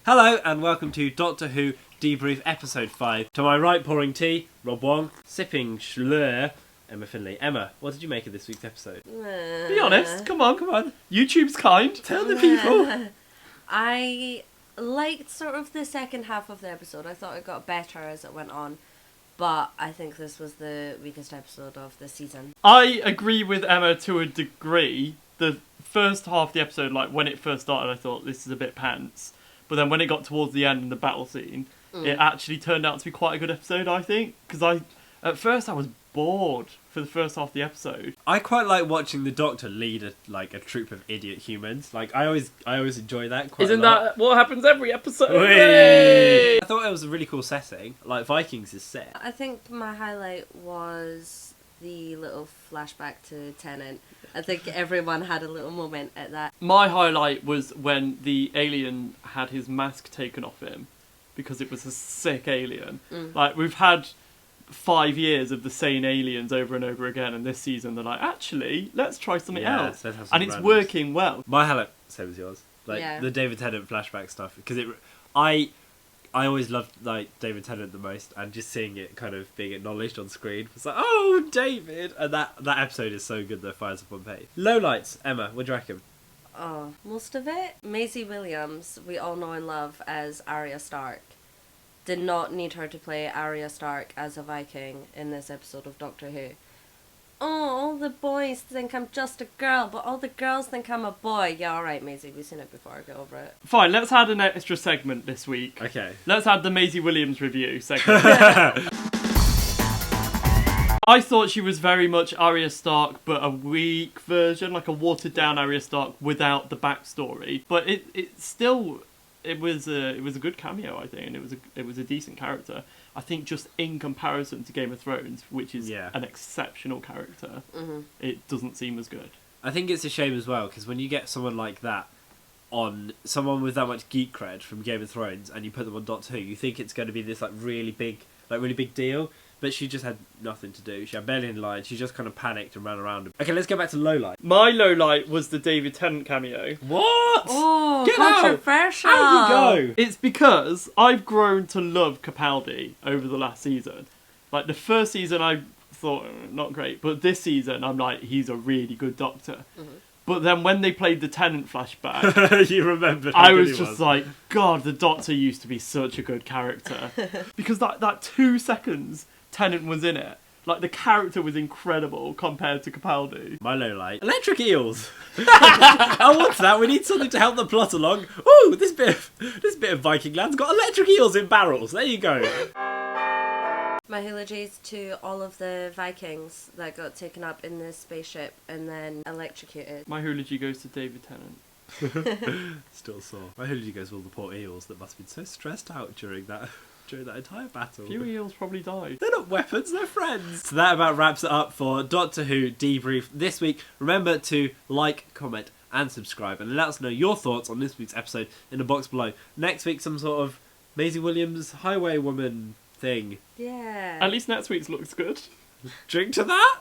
Hello and welcome to Doctor Who Debrief Episode 5. To my right, pouring tea, Rob Wong, sipping Schlur, Emma Finley. Emma, what did you make of this week's episode? Be honest, come on. YouTube's kind. Tell the people. I liked sort of the second half of the episode. I thought it got better as it went on. But I think this was the weakest episode of the season. I agree with Emma to a degree. The first half of the episode, like when it first started, I thought this is a bit pants. But then when it got towards the end in the battle scene, it actually turned out to be quite a good episode, I think. Because at first I was bored for the first half of the episode. I quite like watching the Doctor lead a troop of idiot humans. Like I always enjoy that quite Isn't a lot. that what happens every episode? I thought it was a really cool setting. Like Vikings is set. I think my highlight was the little flashback to Tennant. I think everyone had a little moment at that. My highlight was when the alien had his mask taken off him, because it was a sick alien. Like, we've had 5 years of the same aliens over and over again, and this season they're like, actually, let's try something else. And it's working well. My highlight, same as yours. Like the David Tennant flashback stuff, because I always loved like David Tennant the most, and just seeing it kind of being acknowledged on screen, it's like, oh, David! And that episode is so good that it fires up on page. Lowlights, Emma, what do you reckon? Oh, most of it? Maisie Williams, we all know and love as Arya Stark. Did not need her to play Arya Stark as a Viking in this episode of Doctor Who. Oh, all the boys think I'm just a girl, but all the girls think I'm a boy. Yeah, alright, Maisie, we've seen it before, get over it. Fine, let's add an extra segment this week. Okay. Let's add the Maisie Williams review segment. I thought she was very much Arya Stark, but a weak version, like a watered down Arya Stark without the backstory. But it was a good cameo, I think, and it was a decent character. I think just in comparison to Game of Thrones, which is an exceptional character, it doesn't seem as good. I think it's a shame as well, because when you get someone like that on, someone with that much geek cred from Game of Thrones, and you put them on Doctor Who, you think it's going to be this really big deal, but she just had nothing to do. She had barely any lines. She just kind of panicked and ran around. Okay, let's go back to lowlight. My lowlight was the David Tennant cameo. What? Oh, Get controversial. Out! How you go? It's because I've grown to love Capaldi over the last season. Like, the first season I thought, not great, but this season I'm like, he's a really good Doctor. But then when they played the Tennant flashback, you remembered. I was just like, God, the Doctor used to be such a good character. Because that 2 seconds Tennant was in it, like, the character was incredible compared to Capaldi. My lowlight: electric eels. I want that. We need something to help the plot along. Ooh, this bit of Viking land's got electric eels in barrels. There you go. My eulogies to all of the Vikings that got taken up in this spaceship and then electrocuted. My eulogy goes to David Tennant. Still sore. My eulogy goes to all the poor eels that must have been so stressed out during that entire battle. A few eels probably died. They're not weapons, they're friends. So that about wraps it up for Doctor Who Debrief this week. Remember to like, comment and subscribe, and let us know your thoughts on this week's episode in the box below. Next week, some sort of Maisie Williams highway woman thing. Yeah. At least next week's looks good. Drink to that.